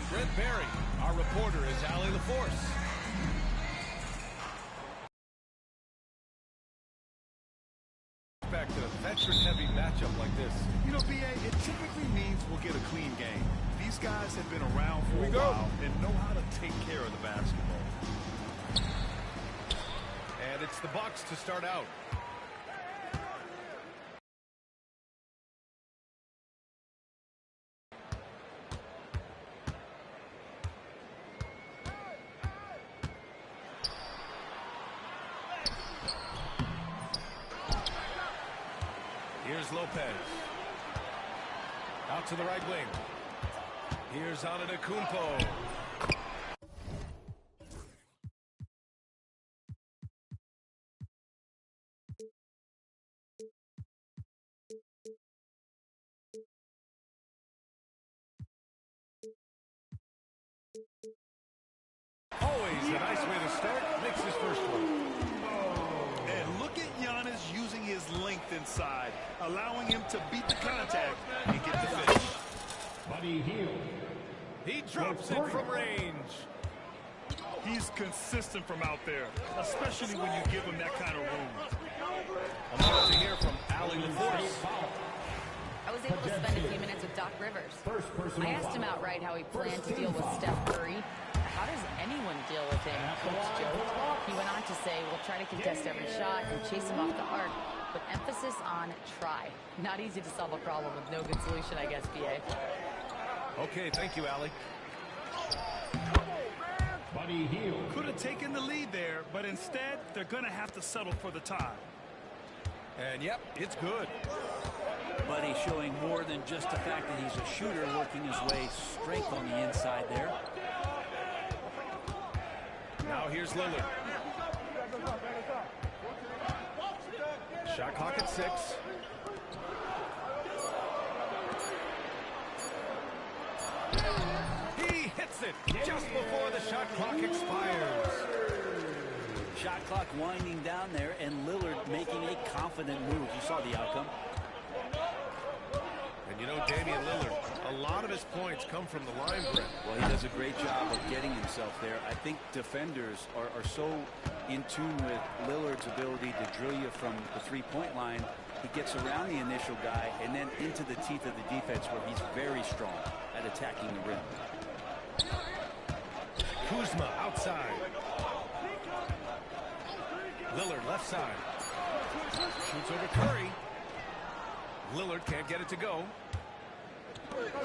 Brent Barry. Our reporter is Allie LaForce. Back to a veteran-heavy matchup like this. You know, BA, it typically means we'll get a clean game. These guys have been around for a while and know how to take care of the basketball. And it's the Bucks to start out. Here's Lopez. Out to the right wing. Here's Antetokounmpo. Always a nice way to start. Makes his first one. And look at Giannis using his length inside, allowing him to beat the contact and get the finish. Buddy Hield. He drops it from range. He's consistent from out there, especially when you give him that kind of room. I'm about to hear from Allie LaForce. I was able to spend a few minutes with Doc Rivers. I asked him outright how he planned to deal with Steph Curry. How does anyone deal with him, Coach Joe? He went on to say, we'll try to contest every shot and chase him off the arc, but emphasis on try. Not easy to solve a problem with no good solution, I guess, BA. Okay, thank you, Allie. Buddy Hield. Could have taken the lead there, but instead, they're going to have to settle for the tie. And yep, it's good. Buddy showing more than just the fact that he's a shooter, working his way strength on the inside there. Now here's Lillard. Shot clock at 6. He hits it just before the shot clock expires. Shot clock winding down there, and Lillard making a confident move. You saw the outcome. And you know, Damian Lillard, a lot of his points come from the line, Brent. Well, he does a great job of getting himself there. I think defenders are so in tune with Lillard's ability to drill you from the three-point line. He gets around the initial guy and then into the teeth of the defense, where he's very strong at attacking the rim. Kuzma outside. Lillard left side. Shoots over Curry. Lillard can't get it to go.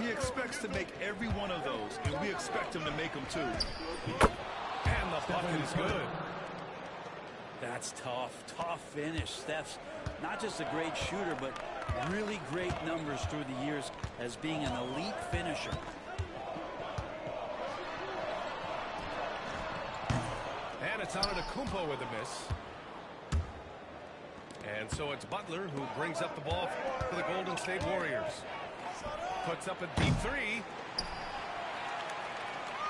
He expects to make every one of those, and we expect him to make them too. And the bucket is good. That's tough finish. Steph's not just a great shooter, but really great numbers through the years as being an elite finisher. And it's Antetokounmpo with a miss. And so it's Butler who brings up the ball for the Golden State Warriors. Puts up a deep three.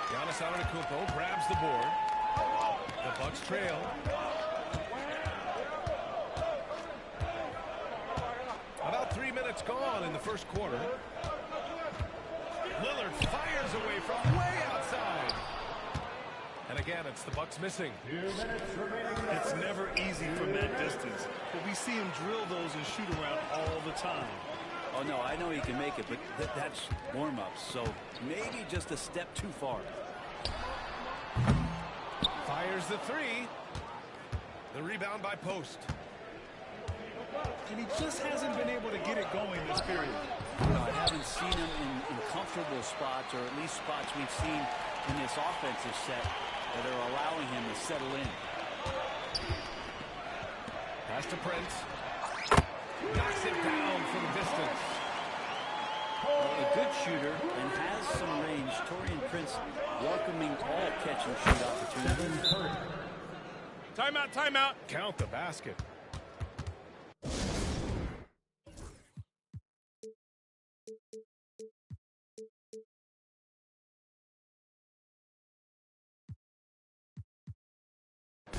Giannis Antetokounmpo grabs the board. The Bucks trail. About 3 minutes gone in the first quarter. Lillard fires away from way outside. And again, it's the Bucks missing. It's never easy from that distance, but we see him drill those and shoot around all the time. Oh, no, I know he can make it, but that's warm-ups, so maybe just a step too far. Fires the three. The rebound by Post. And he just hasn't been able to get it going this period. I haven't seen him in comfortable spots, or at least spots we've seen in this offensive set that are allowing him to settle in. Pass to Prince. Knocks it down from distance. A good shooter and has some range. Taurean Prince welcoming all catch-and-shoot opportunities. Timeout, timeout. Count the basket.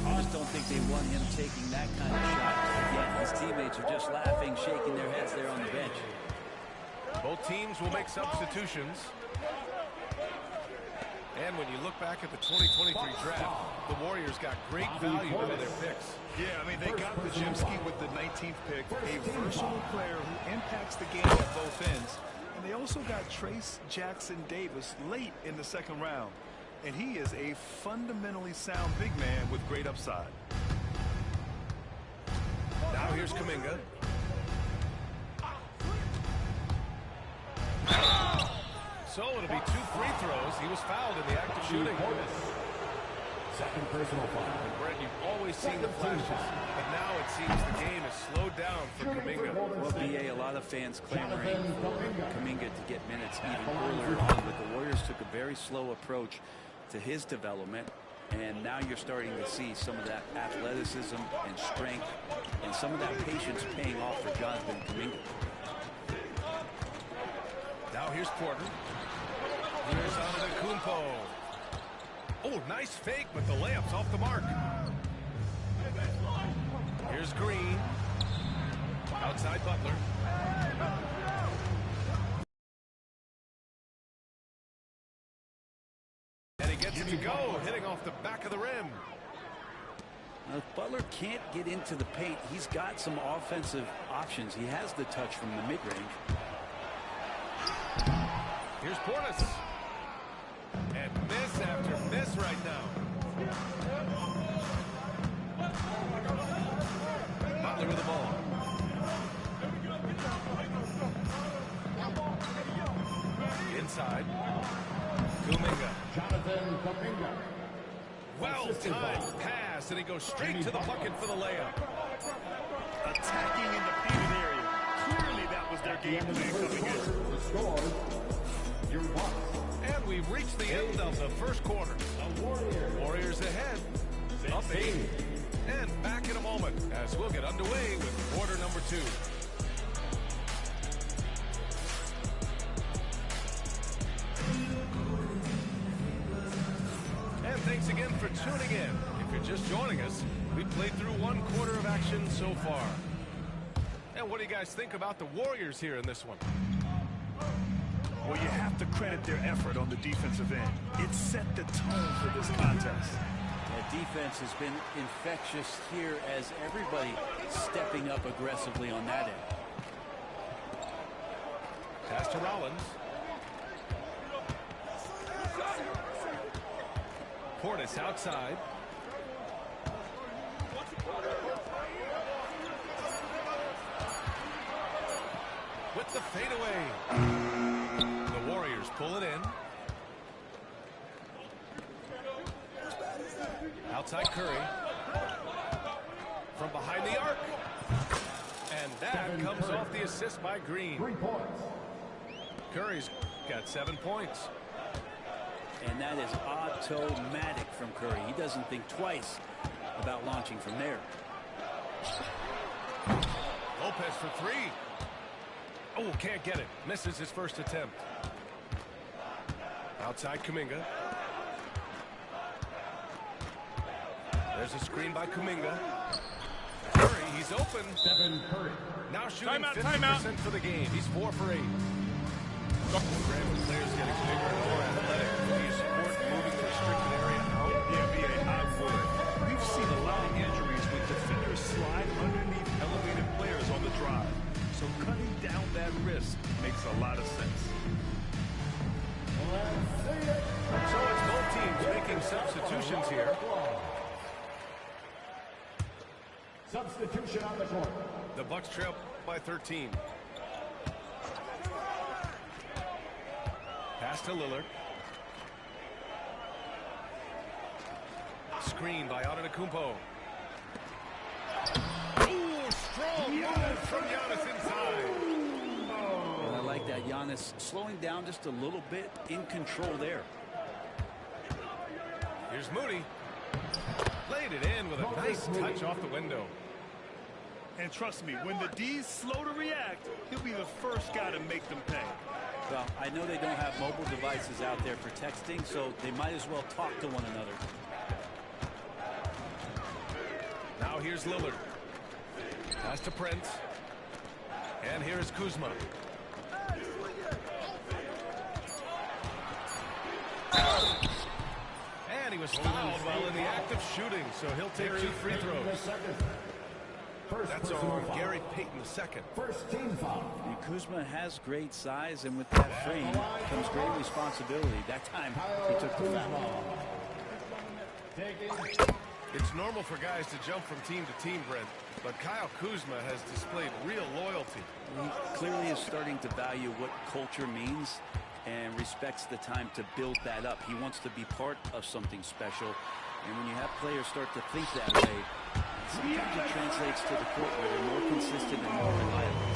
I just don't think they want him taking that kind of shot. Again, his teammates are just laughing, shaking their heads there on the bench. Both teams will make substitutions. And when you look back at the 2023 draft, the Warriors got great value out of their picks. Yeah, I mean, they got Pajemski with the 19th pick, a versatile player who impacts the game at both ends. And they also got Trace Jackson Davis late in the second round. And he is a fundamentally sound big man with great upside. Now here's Kuminga. So it'll be 2 free throws. He was fouled in the act of shooting. Second personal foul. And Brett, you've always seen the flashes, but now it seems the game has slowed down for Kuminga. Well, BA, a lot of fans clamoring for Kuminga to get minutes even earlier on, but the Warriors took a very slow approach to his development, and now you're starting to see some of that athleticism and strength and some of that patience paying off for Jonathan Kuminga. Now here's Porter. Here's Antetokounmpo. Oh, nice fake, but the layup's off the mark. Here's Green. Outside Butler. And he gets it to go, hitting off the back of the rim. Now, if Butler can't get into the paint, he's got some offensive options. He has the touch from the mid-range. Here's Portis. And miss after miss right now. Butler with the ball. Inside. Kuminga. Jonathan Kuminga. Well-timed pass, and he goes straight to the bucket for the layup. Attacking in the painted area. Clearly that was their game plan coming in. The score, your Bucks. And we've reached the end of the first quarter. Warriors ahead, up 8. And back in a moment as we'll get underway with quarter number 2. And thanks again for tuning in. If you're just joining us, we've played through 1 quarter of action so far. And what do you guys think about the Warriors here in this one? Well, you have to credit their effort on the defensive end. It set the tone for this contest. That defense has been infectious here as everybody stepping up aggressively on that end. Pass to Rollins. Portis outside. With the fadeaway. The Warriors pull it in. Outside Curry. From behind the arc. And that comes off the assist by Green. 3 points. Curry's got 7 points. And that is automatic from Curry. He doesn't think twice about launching from there. Lopez for 3. Oh, can't get it. Misses his first attempt. Outside Kuminga. There's a screen by Kuminga. Curry, he's open. Stephen Curry. Now shooting 50% for the game. He's 4 for 8. Grambling players getting bigger and more athletic. Do you support moving the restricted area out? Yeah, BA, I would. We've seen a lot of injuries with defenders slide underneath elevated players on the drive. So cutting down that risk makes a lot of sense. So it's both teams making substitutions here. Substitution on the court. The Bucks trail by 13. Pass to Lillard. Screen by Antetokounmpo. Ooh, strong move from Giannis inside. And I like that. Giannis slowing down just a little bit, in control there. Here's Moody. Played it in with a nice touch off the window. And trust me, when the D's slow to react, he'll be the first guy to make them pay. Well, I know they don't have mobile devices out there for texting, so they might as well talk to one another. Now here's Lillard. Pass to Prince. And here's Kuzma. was fouled while in the act of shooting, so he'll take 2 free throws. That's on Gary Payton II. First team foul. And Kuzma has great size, and with that frame comes great responsibility. That time he took the foul. It's normal for guys to jump from team to team, Brent, but Kyle Kuzma has displayed real loyalty. He clearly is starting to value what culture means and respects the time to build that up. He wants to be part of something special, and when you have players start to think that way, sometimes it translates to the court where they're more consistent and more reliable.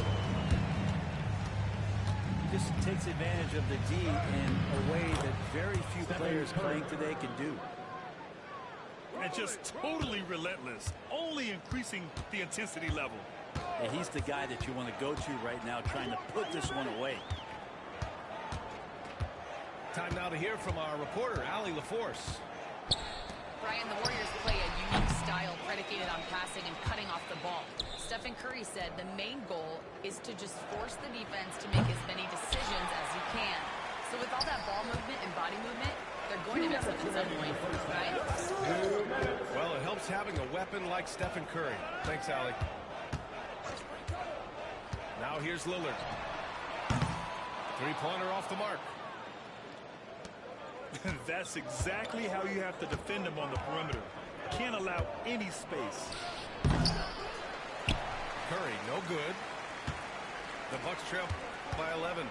He just takes advantage of the D in a way that very few players playing today can do. And just totally relentless, only increasing the intensity level. And he's the guy that you want to go to right now, trying to put this one away. Time now to hear from our reporter, Allie LaForce. Brian, the Warriors play a unique style predicated on passing and cutting off the ball. Stephen Curry said the main goal is to just force the defense to make as many decisions as you can. So with all that ball movement and body movement, they're going to mess up at some point, right? Well, it helps having a weapon like Stephen Curry. Thanks, Allie. Now here's Lillard. Three-pointer off the mark. That's exactly how you have to defend him on the perimeter. Can't allow any space. Curry, no good. The Bucks trail by 11.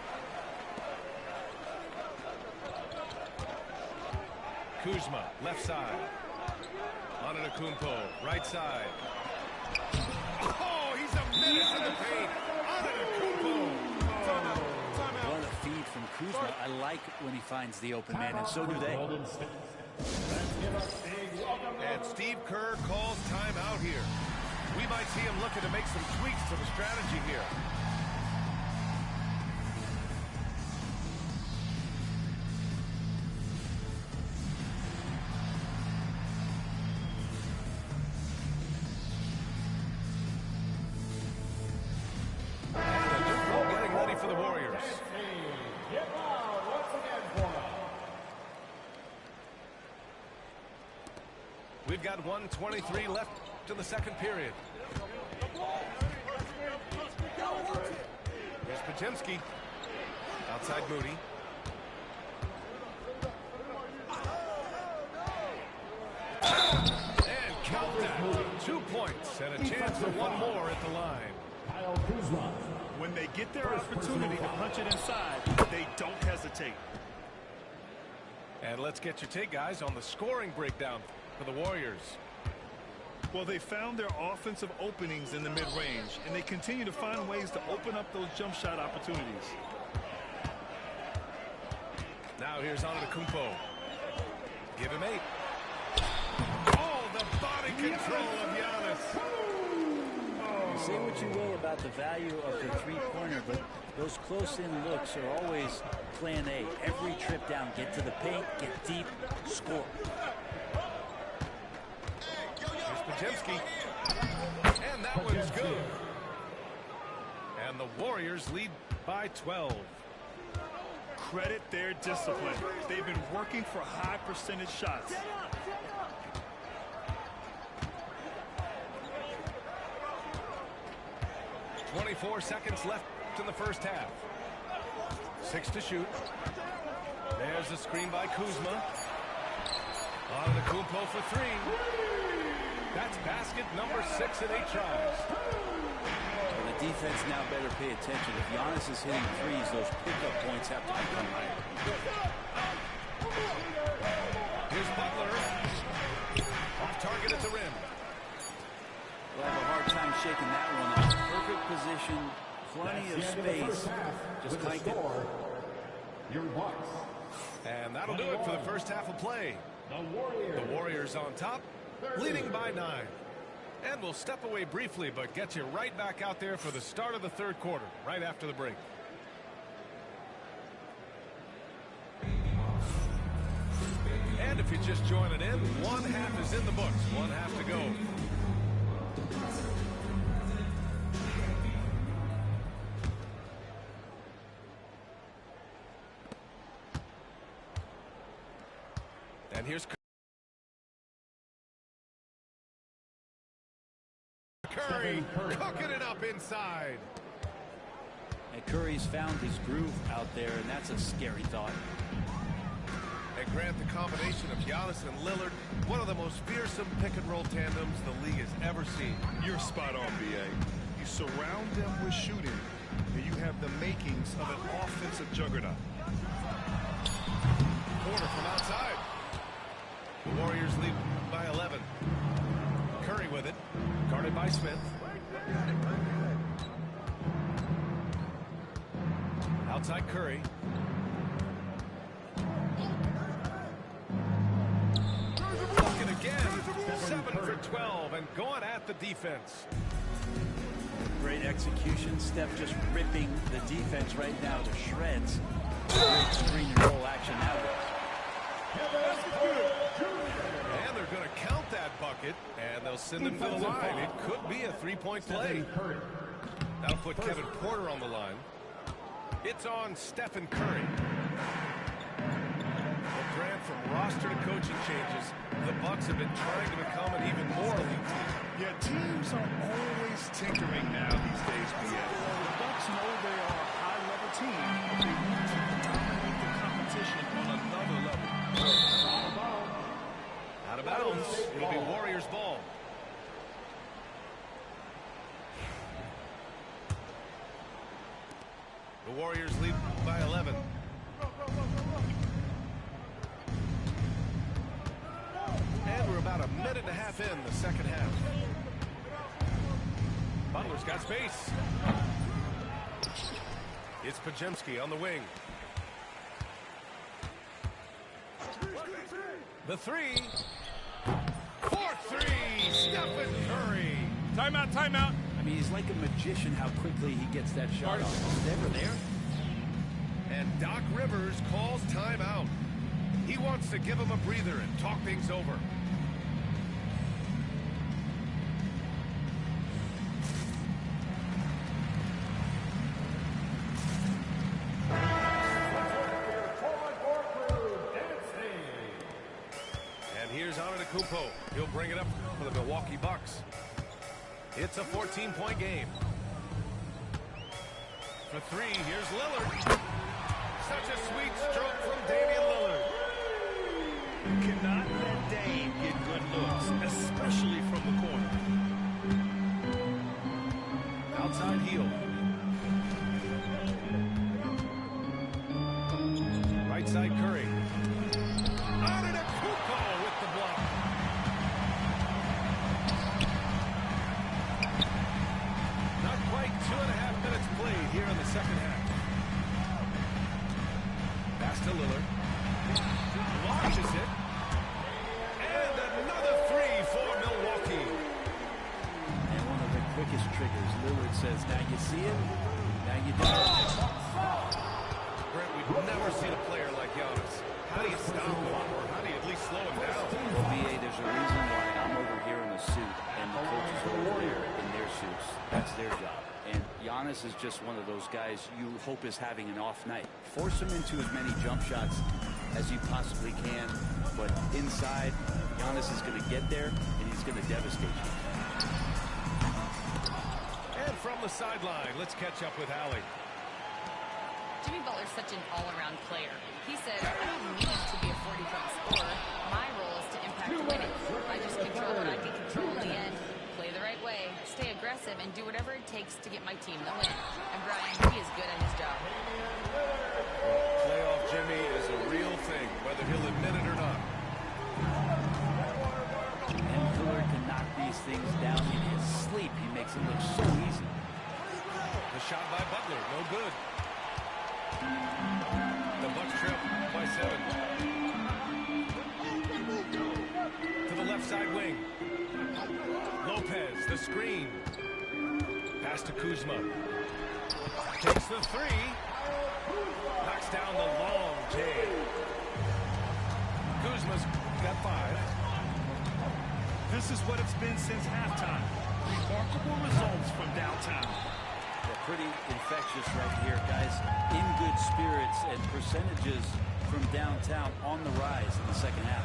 Kuzma, left side. Antetokounmpo, right side. Oh, he's a menace in the paint. Antetokounmpo. What a feed from Kuzma. I like when he finds the open man, and so do they. And Steve Kerr calls timeout here. We might see him looking to make some tweaks to the strategy here. We've got 1:23 left to the second period. Here's Podziemski. Outside Moody. And count that. 2 points and a chance for one more at the line. When they get their opportunity to punch it inside, they don't hesitate. And let's get your take, guys, on the scoring breakdown for the Warriors. Well, they found their offensive openings in the mid-range, and they continue to find ways to open up those jump shot opportunities. Now here's Antetokounmpo. Give him 8. Oh, the body control of Giannis. Say what you will about the value of the three-pointer, but those close-in looks are always plan A. Every trip down, get to the paint, get deep, score. Here's Podziemski. And that one's good. And the Warriors lead by 12. Credit their discipline. They've been working for high percentage shots. .24 seconds left in the first half. 6 to shoot. There's a screen by Kuzma. Antetokounmpo for 3. That's basket number 6 in 8 tries. Well, the defense now better pay attention. If Giannis is hitting threes, those pickup points have to become higher. Here's Butler. Off target at the rim. We'll have a hard time shaking that one off. Perfect position, plenty of space. Just clank it. Your Bucks. And that'll do it for the first half of play. The Warriors on top, leading by 9. And we'll step away briefly, but get you right back out there for the start of the third quarter, right after the break. And if you're just joining in, one half is in the books, one half to go. And here's Curry cooking it up inside. And Curry's found his groove out there, and that's a scary thought. And Grant, the combination of Giannis and Lillard, one of the most fearsome pick-and-roll tandems the league has ever seen. You're spot on, B.A. You surround them with shooting, and you have the makings of an offensive juggernaut. Corner from outside. The Warriors lead by 11. Curry with it. Guarded by Smith. Outside Curry. Bucket again. 7 for 12 and going at the defense. Great execution. Steph just ripping the defense right now to shreds. Great screen and roll action now. And they're going to count that bucket, and they'll send him to the line. It could be a three-point play. That'll put Kevin Porter on the line. It's on Stephen Curry. Well, Grant, from roster to coaching changes, the Bucks have been trying to become an even more elite team. Yeah, teams are always tinkering now these days, B.A. The Bucks know they are a high-level team, but they want to dominate the competition on another level. Out of bounds. It'll be Warriors ball. The Warriors lead by 11. And we're about a minute and a half in the second half. Butler's got space. It's Pajemski on the wing. The three. 4-3. Stephen Curry. Timeout, timeout. I mean, he's like a magician how quickly he gets that shot off. It's never there. And Doc Rivers calls timeout. He wants to give him a breather and talk things over. And here's Antetokounmpo. He'll bring it up for the Milwaukee Bucks. It's a 14-point game. For three, here's Lillard. Such a sweet stroke from Damian Lillard. You cannot let Dame get good looks, especially from the corner. Outside heel. Right side Curry. Antetokounmpo with the block. Not quite 2.5 minutes played here in the second half. Pass to Lillard. Launches it. And another three for Milwaukee. And one of the quickest triggers. Lillard says, now you see him, now you don't. Brent, we've never seen a player like Giannis. How do you stop him, or how do you at least slow him down? Well, BA, there's a reason why I'm over here in a suit and the coaches are over there in their suits. That's their job. And Giannis is just one of those guys you hope is having an off night. Force him into as many jump shots as you possibly can, but inside, Giannis is going to get there and he's going to devastate you. And from the sideline, let's catch up with Allie. Jimmy Butler's such an all-around player. He said, I don't need to be a 40-point scorer. My role is to impact winning. I just control what I can control in the end, play the right way, stay aggressive, and do whatever it takes to get my team the win. And Brian, he is good at his job. Playoff Jimmy is a real thing, whether he'll admit it or not. And Lillard can knock these things down in his sleep. He makes it look so easy. The shot by Butler, no good. The Bucks trail by 7. To the left side wing. Lopez, the screen. Pass to Kuzma. Takes the three. Knocks down the long J. Kuzma's got 5. This is what it's been since halftime. Remarkable results from downtown. They're pretty infectious right here, guys. In good spirits and percentages from downtown on the rise in the second half.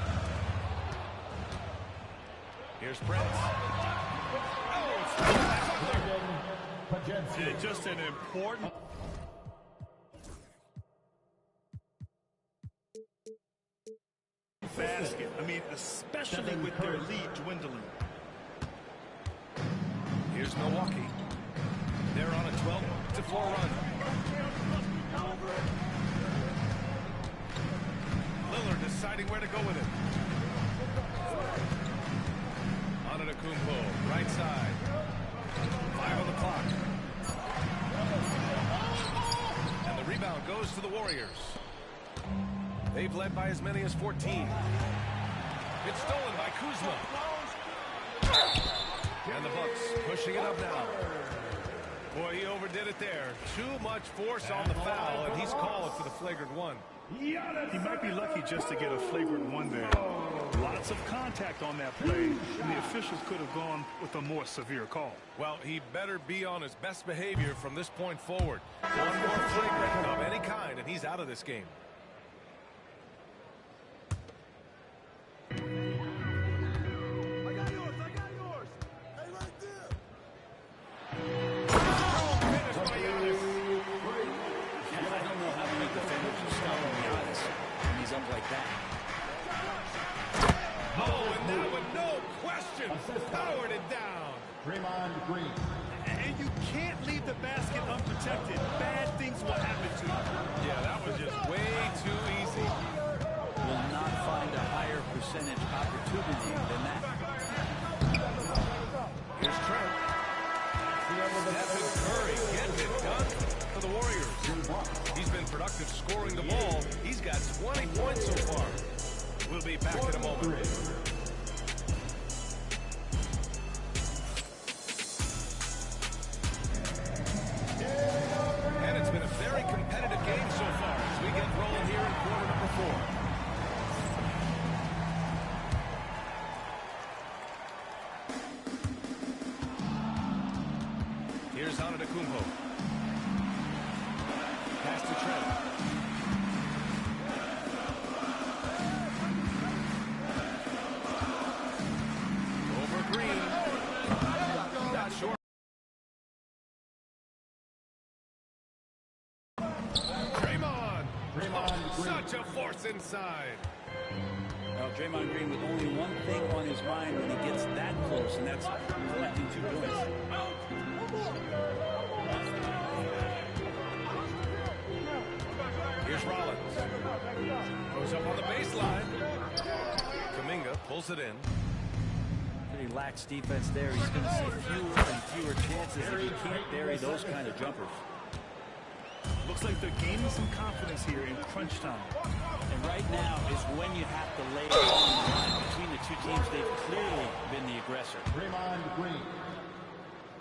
Here's Prince. Yeah, just an important basket. I mean, especially with their lead dwindling. Here's Milwaukee. They're on a 12-4 run. Lillard deciding where to go with it. Antetokounmpo, right side. 5 on the clock. And the rebound goes to the Warriors. They've led by as many as 14. It's stolen by Kuzma. And the Bucks pushing it up now. Boy, he overdid it there. Too much force on the foul, and he's called for the flagrant one. He might be lucky just to get a flagrant one there. Lots of contact on that play, and the officials could have gone with a more severe call. Well, he better be on his best behavior from this point forward. One more flagrant of any kind, and he's out of this game. Like that. Oh, and that one, no question, powered it down. Draymond Green. And you can't leave the basket unprotected. Bad things will happen to you. Yeah, that was just way too easy. Will not find a higher percentage opportunity than that. Here's Trent. Stephen Curry getting it done for the Warriors. He's been productive scoring the ball. He's got 20 points so far. We'll be back in a moment. And it's been a very competitive game so far as we get rolling here in quarter number 4. Here's Antetokounmpo. Pass to Trent. Over Green. Not sure. Draymond. Such a force inside. Well, Draymond Green with only one thing on his mind when he gets that close, and that's collecting 2 points. Here's Rollins. Goes up on the baseline. Kuminga pulls it in. Pretty lax defense there. He's going to see fewer and fewer chances if he can't bury those kind of jumpers. Looks like they're gaining some confidence here in crunch time. And right now is when you have to lay it on the line. Between the two teams, they've clearly been the aggressor. Draymond Green.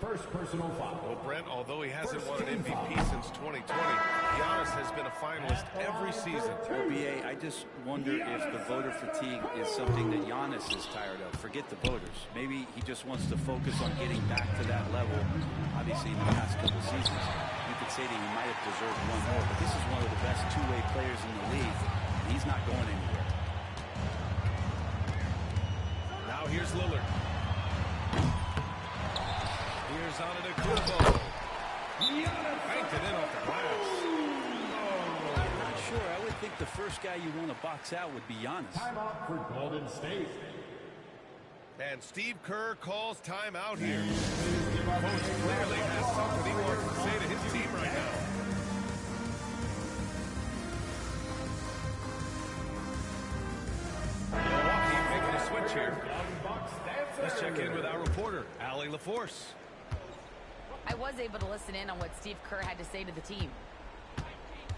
First personal foul. Well, Brent, although he hasn't won an MVP since 2020, Giannis has been a finalist every season. Well, BA, I just wonder if the voter fatigue is something that Giannis is tired of. Forget the voters. Maybe he just wants to focus on getting back to that level. Obviously, in the past couple seasons, you could say that he might have deserved one more, but this is one of the best two-way players in the league. He's not going anywhere. Now here's Lillard. Here's Antetokounmpo. Banked it in off the glass. Not sure. I would think the first guy you want to box out would be Giannis. Timeout for Golden State. And Steve Kerr calls timeout here. Coach clearly has something he wants to say to his team right now. Milwaukee making a switch here. Let's check in with our reporter, Allie LaForce. I was able to listen in on what Steve Kerr had to say to the team.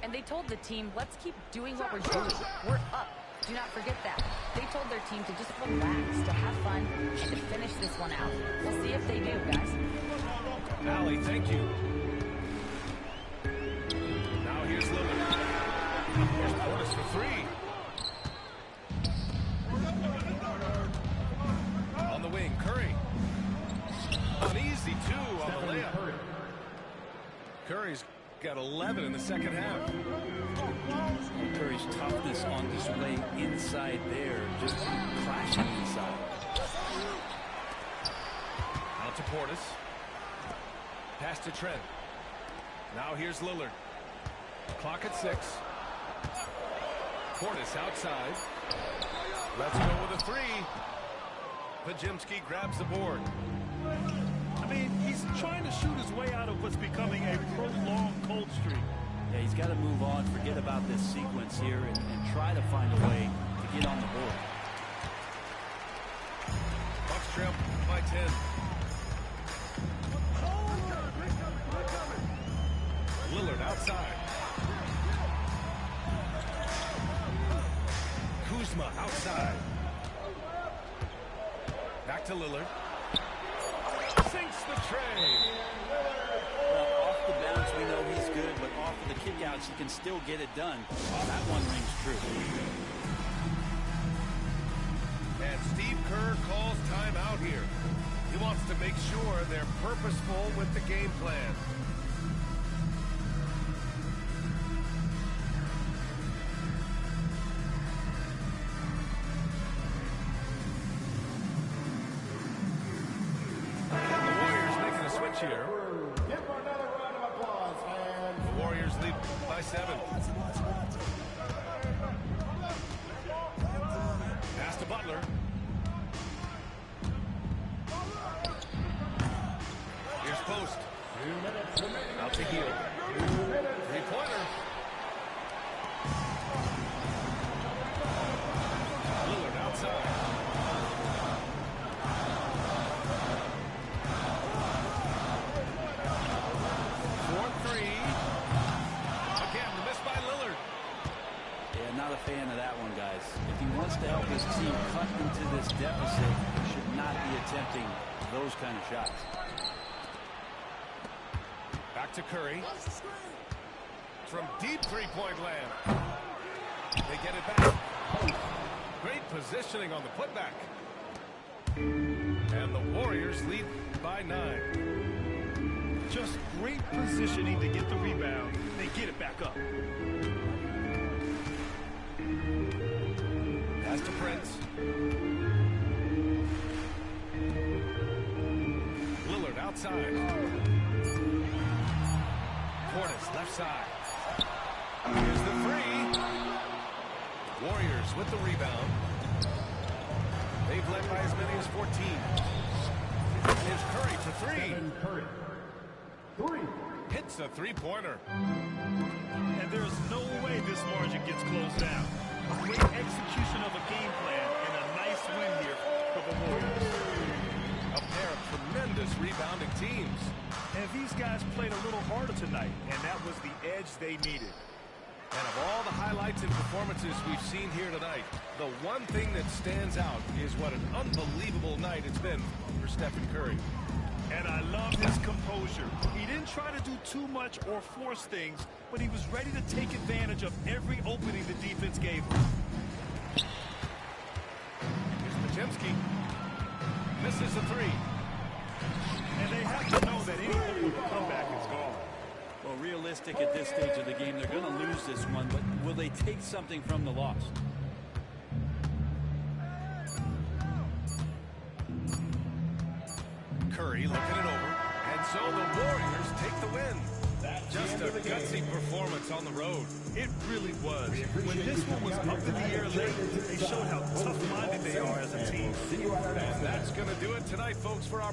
And they told the team, let's keep doing what we're doing. We're up. Do not forget that. They told their team to just relax, to have fun, and to finish this one out. We'll see if they do, guys. Allie, thank you. Now here's Lillard. Here's Portis for 3. On the wing, Curry. An easy 2 on the layup. Curry's got 11 in the second half. Curry's toughness on display inside there, just crashing inside. Now Out to Portis. Pass to Trent. Now here's Lillard. Clock at 6. Portis outside. Let's go with a 3. Pajemski grabs the board. I mean, he's trying to shoot his way out of what's becoming a prolonged cold streak. Yeah, he's got to move on, forget about this sequence here, and try to find a way to get on the board. Bucks trail by 10. Lillard outside. Kuzma outside. Back to Lillard. Sinks the tray. Well, off the bounce, we know he's good, but off of the kickouts, he can still get it done. That one rings true. And Steve Kerr calls timeout here. He wants to make sure they're purposeful with the game plan. Here. Give him another round of applause. And the Warriors lead by 7. Pass to Butler. Here's Post. Out to Hield. 3-pointer. Lillard outside. Not a fan of that one, guys. If he wants to help his team cut into this deficit, he should not be attempting those kind of shots. Back to Curry. From deep three-point land. They get it back. Great positioning on the putback. And the Warriors lead by 9. Just great positioning to get the rebound. They get it back up. Pass to Prince. Lillard outside. Portis left side. Here's the 3. Warriors with the rebound. They've led by as many as 14. Here's Curry for 3. Curry. 3. Hits a 3-pointer. And there's no way this margin gets closed down. A great execution of a game plan and a nice win here for the Warriors. A pair of tremendous rebounding teams. And these guys played a little harder tonight, and that was the edge they needed. And of all the highlights and performances we've seen here tonight, the one thing that stands out is what an unbelievable night it's been for Stephen Curry. And I love his composure. He didn't try to do too much or force things, but he was ready to take advantage of every opening the defense gave him. Here's Pajemski. Misses a 3. And they have to know that any hope of a comeback is gone. Well, realistic at this stage of the game, they're going to lose this one, but will they take something from the loss? Curry looking it over. And so the Warriors take the win. Just a gutsy performance on the road. It really was. When this one was up in the air late, they showed how tough-minded they are as a team. And that's going to do it tonight, folks, for our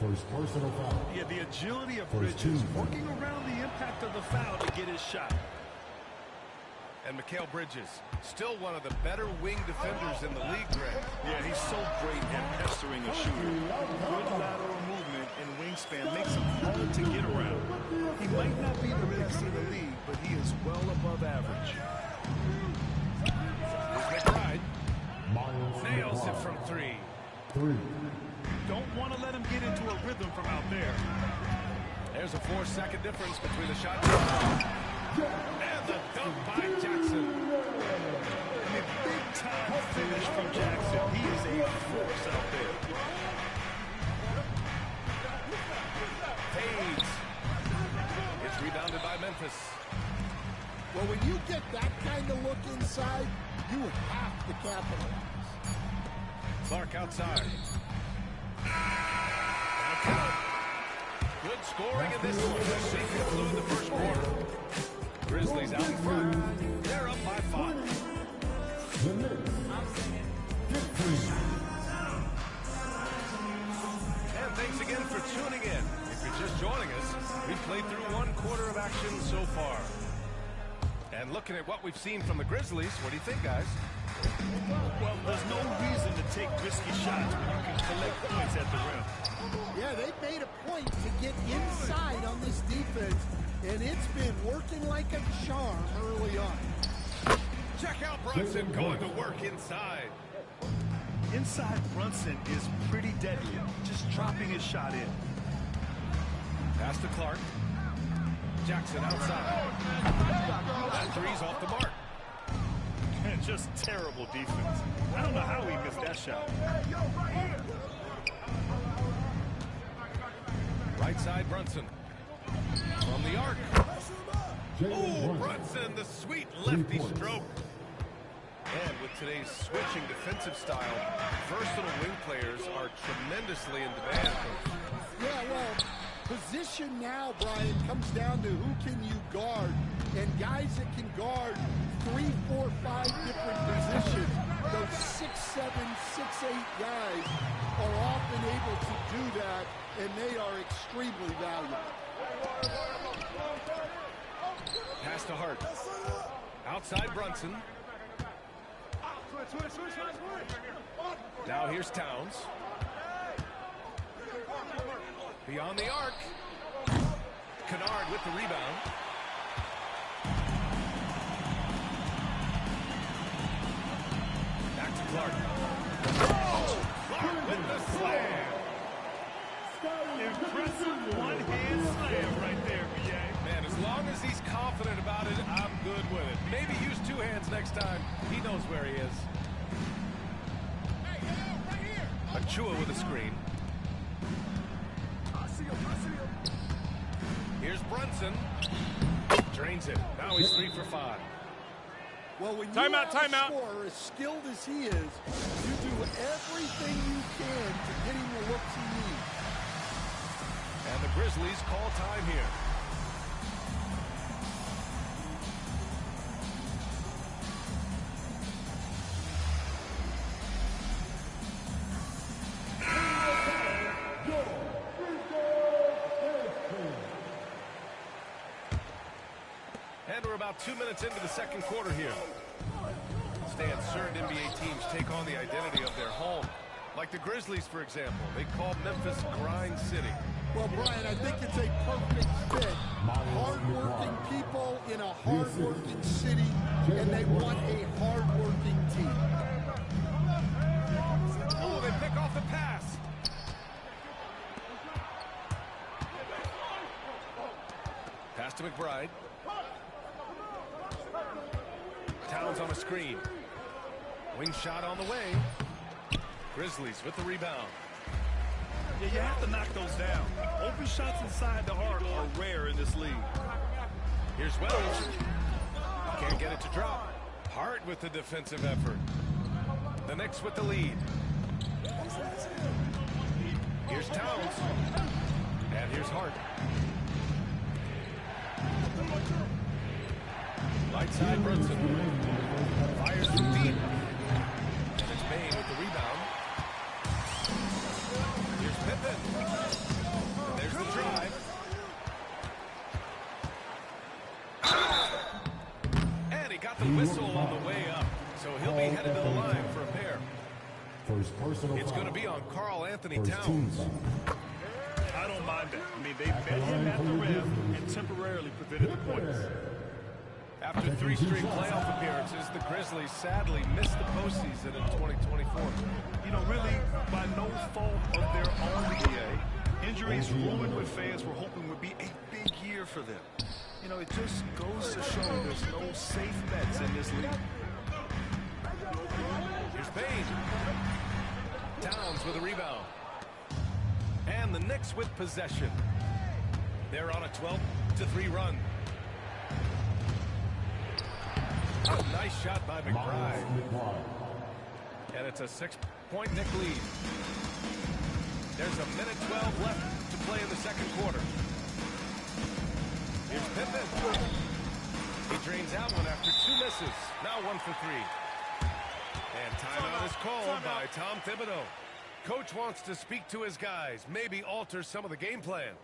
First personal foul. Yeah, the agility of Bridges working around the impact of the foul to get his shot. And Mikal Bridges, still one of the better wing defenders in the league, Greg. Yeah, he's so great at pestering a shooter. Good lateral movement and wingspan makes him hard to get around. He might not be the best in the league, but he is well above average. Here's McBride. Nails it from three. Don't want to let him get into a rhythm from out there. There's a 4-second difference between the shot and the dunk by Jackson. I mean, big-time finish from Jackson. He is a force out there. Fades. It's rebounded by Memphis. Well, when you get that kind of look inside, you have to capitalize. Clark outside. Good scoring in this one. They flew in the first quarter. Grizzlies out in front. They're up by 5. And thanks again for tuning in. If you're just joining us, we've played through 1 quarter of action so far. And looking at what we've seen from the Grizzlies, what do you think, guys? Well, there's no reason to take risky shots when you can collect points at the rim. Yeah, they've made a point to get inside on this defense, and it's been working like a charm early on. Check out Brunson going to work inside. Inside Brunson is pretty deadly, just dropping his shot in. Pass to Clark. Jackson outside. That three's off the mark. And just terrible defense. I don't know how he missed that shot. Right side, Brunson. From the arc. Oh, Brunson, the sweet lefty stroke. And with today's switching defensive style, versatile wing players are tremendously in demand. Yeah, well, position now, Brian, comes down to who can you guard. And guys that can guard 3, 4, 5 different positions, those 6'7", 6'8" guys are often able to do that, and they are extremely valuable. Pass to Hart. Outside Brunson. Now here's Towns. Beyond the arc. Kennard with the rebound. Back to Clark. Oh, Clark with the slam. Impressive one-hand slam right there, BA. Man, as long as he's confident about it, I'm good with it. Maybe use 2 hands next time. He knows where he is. Achua with a screen. Here's Brunson. Drains it. Now he's 3 for 5. Well, when you have a scorer as skilled as he is, you do everything you can to get him the looks he needs. And the Grizzlies call time here. And we're about 2 minutes into the second quarter here. Stand certain NBA teams take on the identity of their home. Like the Grizzlies, for example. They call Memphis Grind City. Well, Brian, I think it's a perfect fit. Hard-working people in a hard-working city, and they want a hard-working team. Oh, they pick off the pass. Pass to McBride. Towns on a screen. Wing shot on the way. Grizzlies with the rebound. Yeah, you have to knock those down. Open shots inside the arc are rare in this league. Here's Wells. Can't get it to drop. Hart with the defensive effort. The Knicks with the lead. Here's Towns. And here's Hart. Right side Brunson. Fires from deep. And it's Bain with the rebound. Here's Pippen. headed to the line for a pair. It's going to be on Karl Anthony Towns. I don't mind that. I mean, they met him at the rim and temporarily prevented the points. After 3 straight playoff appearances, the Grizzlies sadly missed the postseason in 2024. You know, really, by no fault of their own, DA. Injuries ruined what fans were hoping would be a big year for them. You know, it just goes to show there's no safe bets in this league. Here's Payne. Towns with a rebound. And the Knicks with possession. They're on a 12-3 run. Oh, nice shot by McBride. And it's a 6-point Knick lead. There's a minute 12 left to play in the second quarter. Here's Pippen. He drains out one after 2 misses. Now 1 for 3. And timeout is called by Tom Thibodeau. Coach wants to speak to his guys, maybe alter some of the game plan.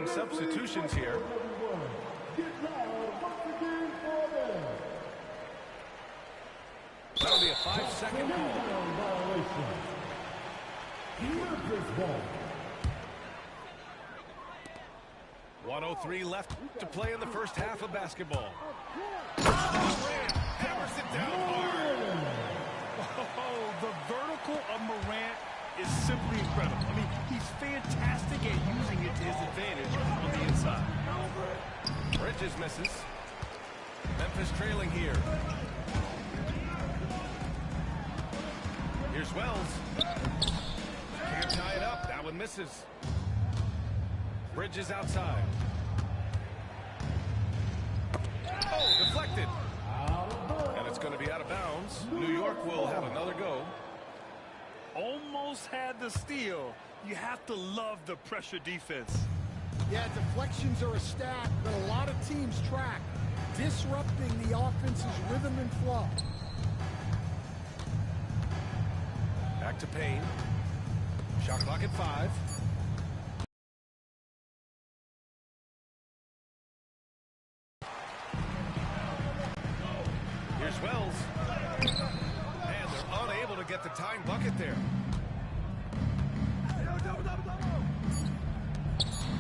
Substitutions here. That'll be a 5-second call. 1:03 left to play in the first half of basketball. Hammers it down hard. Oh, the vertical of Morant is simply incredible. I mean, he's fantastic at using it to his advantage on the inside. Bridges misses. Memphis trailing here. Here's Wells. Can't tie it up. That one misses. Bridges outside. Oh, deflected. And it's going to be out of bounds. New York will have another go. Almost had the steal. You have to love the pressure defense. Yeah, deflections are a stat that a lot of teams track, disrupting the offense's rhythm and flow. Back to Payne. Shot clock at 5. Here's Wells. And they're unable to get the tying bucket there.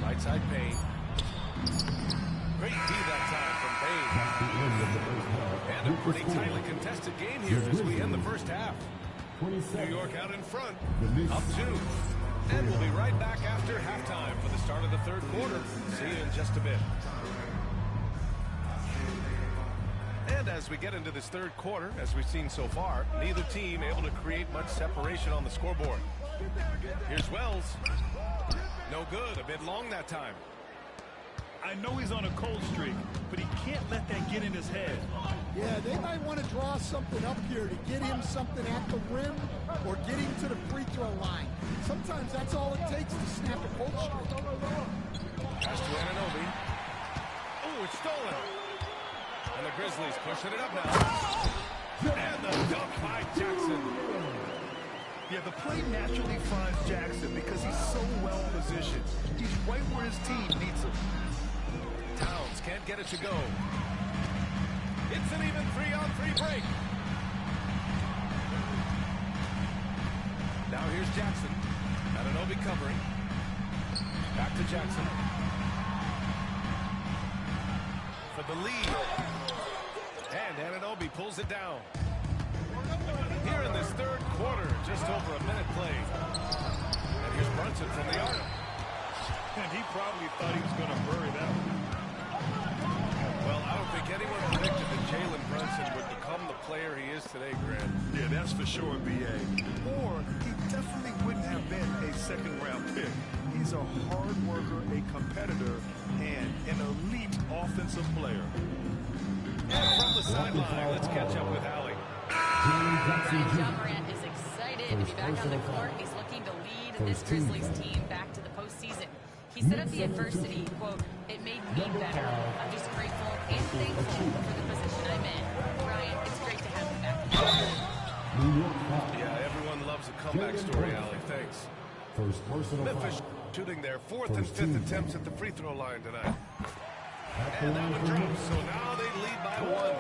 Right side Payne. Great D that time from Payne. And a pretty tightly contested game here as we end the first half. New York out in front, up 2. And we'll be right back after halftime for the start of the third quarter. See you in just a bit. And as we get into this third quarter, as we've seen so far, neither team able to create much separation on the scoreboard. Here's Wells. No good, a bit long that time. I know he's on a cold streak, but he can't let that get in his head. Yeah, they might want to draw something up here to get him something at the rim or get him to the free throw line. Sometimes that's all it takes to snap a cold streak. Pass to Anunoby. Oh, it's stolen. And the Grizzlies pushing it up now. And the dunk by Jackson. Yeah, the play naturally finds Jackson because he's so well positioned. He's right where his team needs him. can't get it to go. It's an even 3-on-3 break. Now here's Jackson. Anunoby covering. Back to Jackson. For the lead. And Anunoby pulls it down. Here in this third quarter, just over a minute played. And here's Brunson from the arc. And he probably thought he was going to bury that one. Well, I don't think anyone predicted that Jalen Brunson would become the player he is today, Grant. Yeah, that's for sure, B.A. Or he definitely wouldn't have been a second-round pick. He's a hard worker, a competitor, and an elite offensive player. And from the sideline, let's catch up with Allie. John Morant is excited to be back on the court. He's looking to lead this Grizzlies team back to the postseason. He said of the adversity, quote, "It made me better. I'm just grateful and thankful for the position I'm in." Brian, it's great to have him back. Yeah, everyone loves a comeback story, Allie. Thanks. Memphis shooting their 4th and 5th attempts at the free throw line tonight. And that one drops, so now they lead by 1.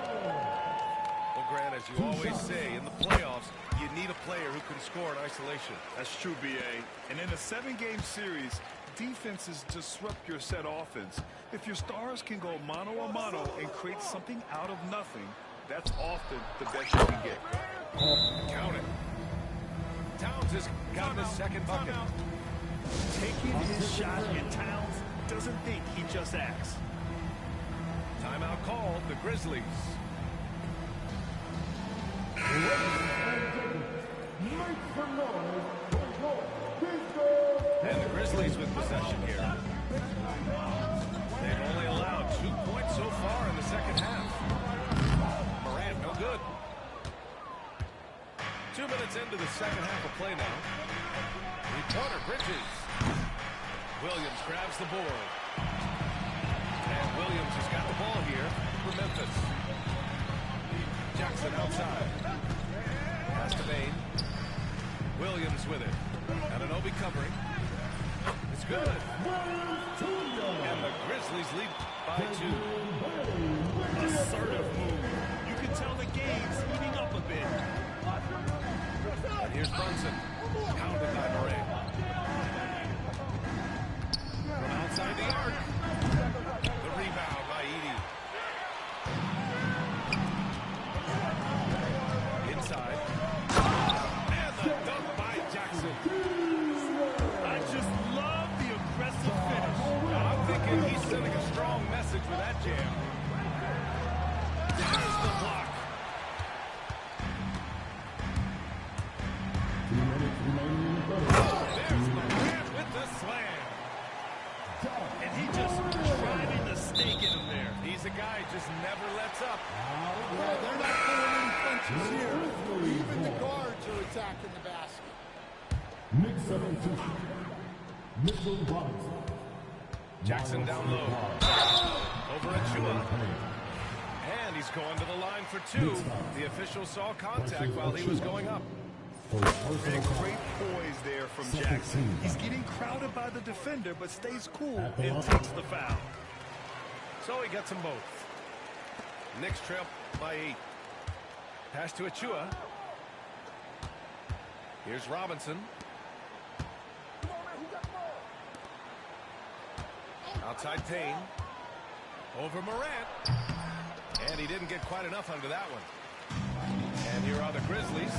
Well, Grant, as you always say, in the playoffs, you need a player who can score in isolation. That's true, B.A. And in a 7-game series, defenses disrupt your set offense. If your stars can go mano-a-mano and create something out of nothing, that's often the best you can get. Count it. Towns has got his second bucket. Taking his shot, and Towns doesn't think, he just acts. Timeout called, the Grizzlies. And the Grizzlies with possession here. They've only allowed 2 points so far in the second half. Morant, no good. 2 minutes into the second half of play now. Three-pointer, Bridges. Williams grabs the board. And Williams has got the ball here for Memphis. Jackson outside. Pass to Bain. Williams with it. Anunoby covering. It's good. And the Grizzlies lead by 2. Assertive move. You can tell the game's heating up a bit. And here's Brunson. Pounded by Morant. From outside the arc. The rebound by Edey. Inside. And the dunk by Jackson. I just love the aggressive finish. I'm thinking he's sending a strong message with that jam. There's the block. There's Morant with the slam. And he just driving the stake in him there. He's a guy who just never lets up. Yeah, they're not pulling any punches here. Even the guards are attacking the basket. Mid substitution. Mitchell Robinson. Jackson down low. Over Achua. And he's going to the line for 2. The official saw contact while he was going up. And great poise there from Jackson. He's getting crowded by the defender, but stays cool and takes the foul. So he gets them both. Knicks trail by 8. Pass to Achua. Here's Robinson. Outside Payne. Over Morant. And he didn't get quite enough under that one. And here are the Grizzlies.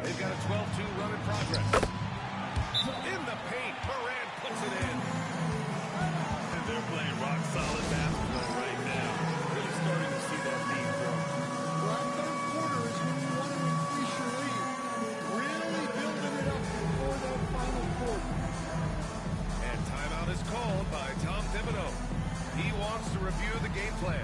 They've got a 12-2 run in progress. In the paint, Morant puts it in. And they're playing rock-solid basketball right now. Really starting to see that team grow. Well, third quarter is when you want to increase your lead. Really building it up before that final quarter. And timeout is called by Tom Thibodeau. He wants to review the game plan.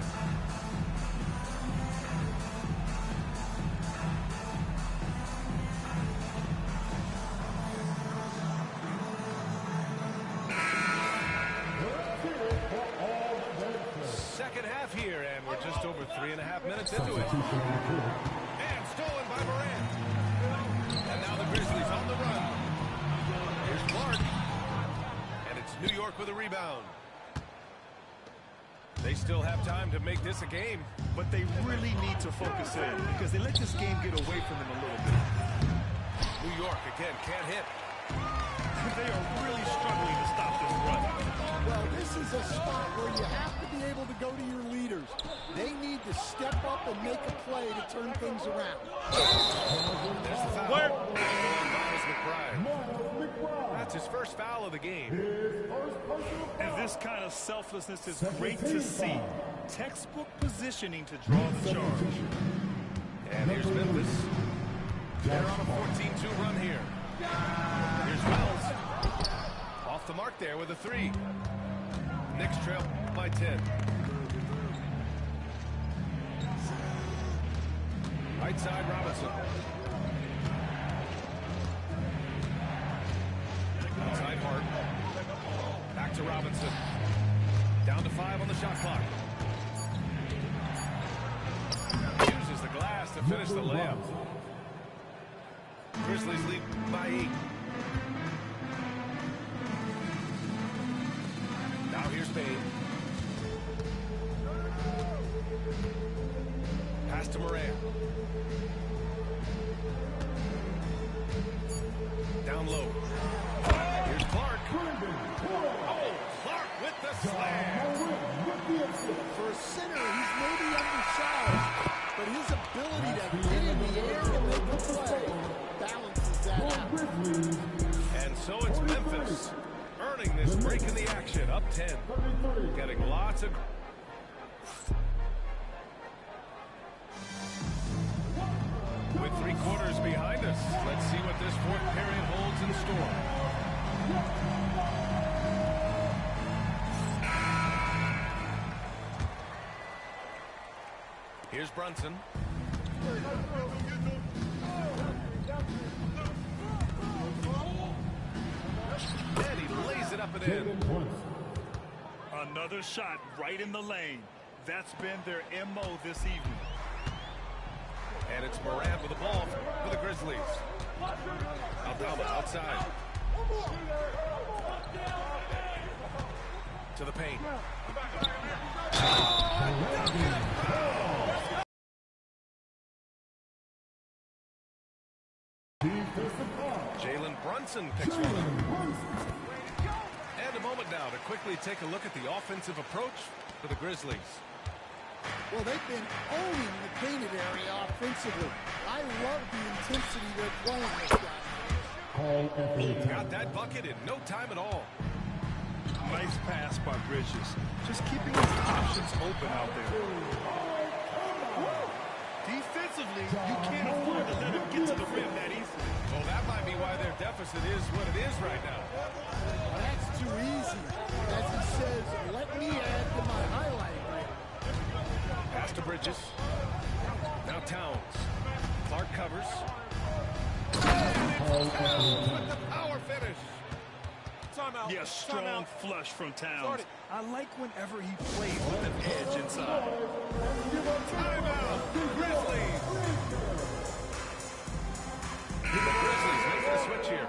Second half here, and we're just over 3.5 minutes into it. And stolen by Morant. And now the Grizzlies on the run. Here's Clark. And it's New York with a rebound. They still have time to make this a game. But they really need to focus in because they let this game get away from them a little bit. New York, again, can't hit. They are really struggling to stop this run. Well, this is a spot where you have to be able to go to your leaders. They need to step up and make a play to turn things around. There's the foul. Miles McBride. That's his first foul of the game. And this kind of selflessness is great to see. Textbook positioning to draw the charge. And here's Memphis. They're on a 14-2 run here. Here's Wells. Off the mark there with a 3. Knicks trail by 10. Right side, Robinson. Outside Hart. Back to Robinson. Down to 5 on the shot clock. Uses the glass to finish the layup. Grizzlies lead by 8. Now here's Bane. Pass to Moran. Down low. Here's Clark. Oh, Clark with the slam. For a center, he's maybe undersized, but his ability to get in the air to make a play balances that out. And so it's Memphis earning this break in the action, up 10. Getting lots of... With 3 quarters behind us, let's see what this 4th period holds in store. Here's Brunson. And he lays it up and in. Another shot right in the lane. That's been their MO this evening. And it's Moran with the ball for the Grizzlies. Aldama outside. To the paint. Jalen Brunson picks one up. And a moment now to quickly take a look at the offensive approach for the Grizzlies. Well, they've been owning the painted area offensively. I love the intensity they're playing this guy. Got that bucket in no time at all. Nice pass by Bridges. Just keeping his options open out there. Defensively, you can't afford to let him get to the rim that easily. Well, that might be why their deficit is what it is right now. That's too easy. As he says, let me add to my highlight reel. Pass to Bridges. Now Towns. Clark covers. With the power finish. Yes, strong flush from Towns. I like whenever he plays with an edge inside. Timeout, Grizzlies. The Grizzlies making a switch here.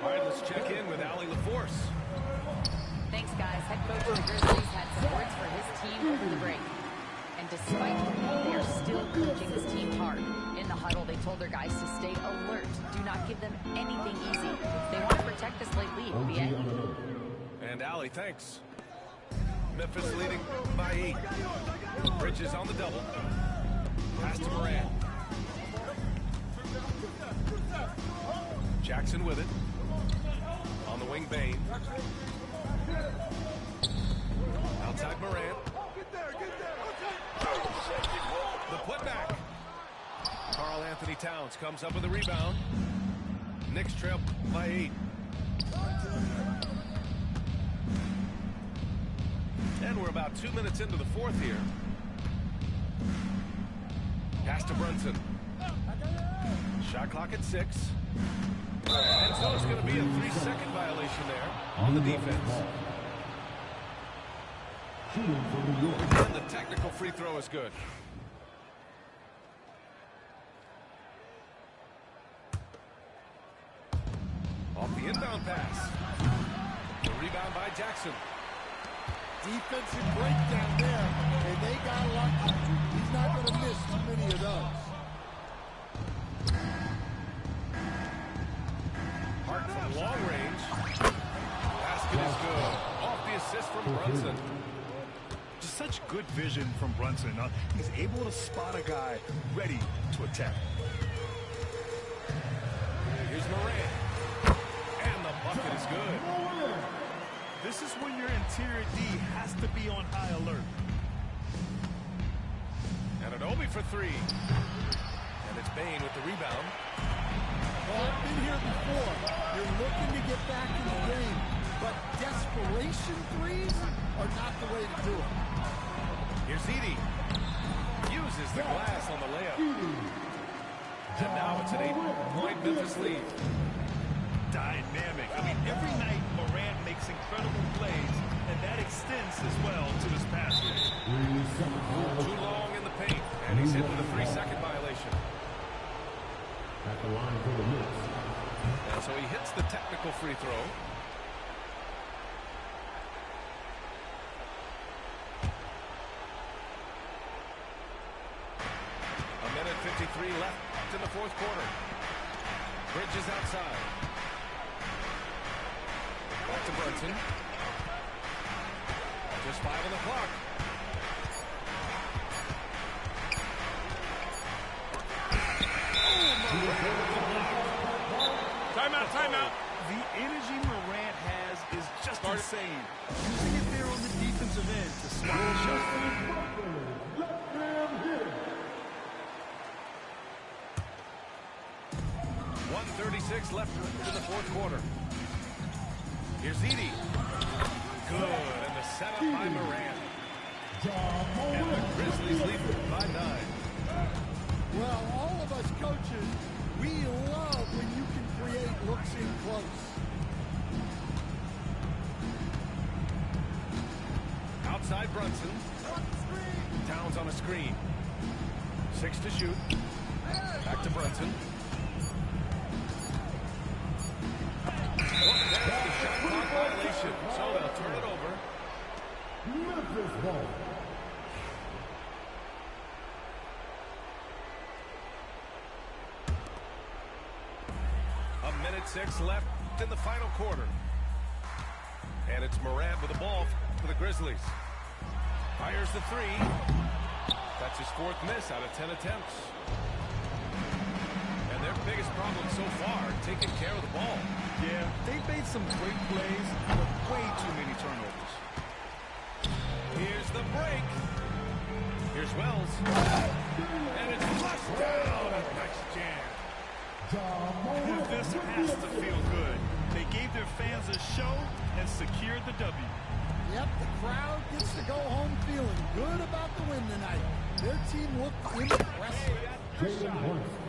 All right, let's check in with Allie LaForce. Thanks, guys. Head coach of the Grizzlies had some words for his team over the break. And despite they are still coaching this team hard. In the huddle, they told their guys to stay alert. Do not give them anything easy. They want to protect this late lead. And Allie, thanks. Memphis leading by 8. Bridges on the double. Pass to Moran. Jackson with it. On the wing, Bane. Outside Moran. The putback. Karl Anthony Towns comes up with a rebound. Knicks trail by 8. And we're about 2 minutes into the 4th here. Pass to Brunson. Shot clock at 6. And so it's going to be a 3-second violation there on the defense. And the technical free throw is good. Off the inbound pass. The rebound by Jackson. Defensive breakdown there, and they got lucky. He's not going to miss too many of those. Hart from long range. Basket is good. Off the assist from Brunson. Just such good vision from Brunson. He's able to spot a guy ready to attack. Here's Morant. And the bucket is good. This is when your interior D has to be on high alert. And an Obi for three. And it's Bane with the rebound. Well, I've been here before. You're looking to get back in the game, but desperation threes are not the way to do it. Here's Edey. Uses the glass on the layup. And now it's an 8-point Memphis lead. Dynamic. I mean, every night Morant makes incredible plays, and that extends as well to this pass rate. Too long in the paint, and he's hit with a 3-second violation. At the line for the Knicks. And so he hits the technical free throw. A minute 53 left in the fourth quarter. Bridges outside. Back to Brunson. Just 5 on the clock. Timeout, timeout. The energy Morant has is just insane. Using it there on the defensive end to spot the shot. 1:36 left in the fourth quarter. Here's Edey. Good, and the setup by Morant. And the Grizzlies lead by 9. Well, all of us coaches, we love when you can create looks in close. Outside Brunson. Towns on a screen. 6 to shoot. Back to Brunson. Well, there's the shot clock violation, so they'll turn it over. Memphis ball. A minute 6 left in the final quarter. And it's Morant with the ball for the Grizzlies. Fires the three. That's his 4th miss out of 10 attempts. And their biggest problem so far, taking care of the ball. Yeah, they've made some great plays, but way too many turnovers. Here's the break. Here's Wells. And it's flushed down. A nice jam. This has to feel good. They gave their fans a show and secured the W. Yep, the crowd gets to go home feeling good about the win tonight. Their team looked impressive.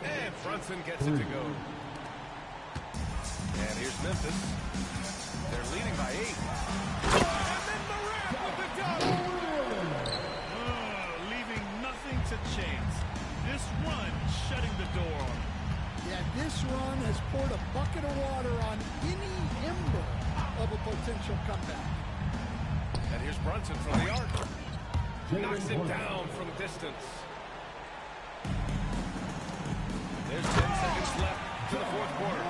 And Brunson gets it to go. And here's Memphis. They're leading by 8. And then Morant with the double. Leaving nothing to chance. This run shutting the door on them. Yeah, this run has poured a bucket of water on any ember of a potential comeback. And here's Brunson from the arc. Knocks it down from distance. There's 10 seconds left to the fourth quarter.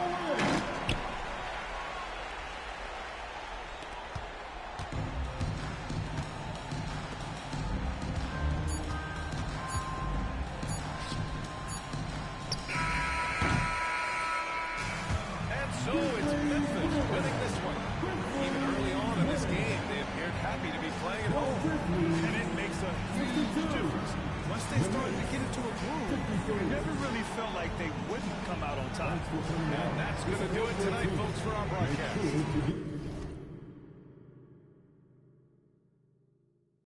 And so it's Memphis winning this one. Even early on in this game, they appeared happy to be playing at home. And it makes a huge difference. Once they started to get into a groove, it never really felt like they wouldn't come out on top. And that's going to do it tonight, folks, for our broadcast.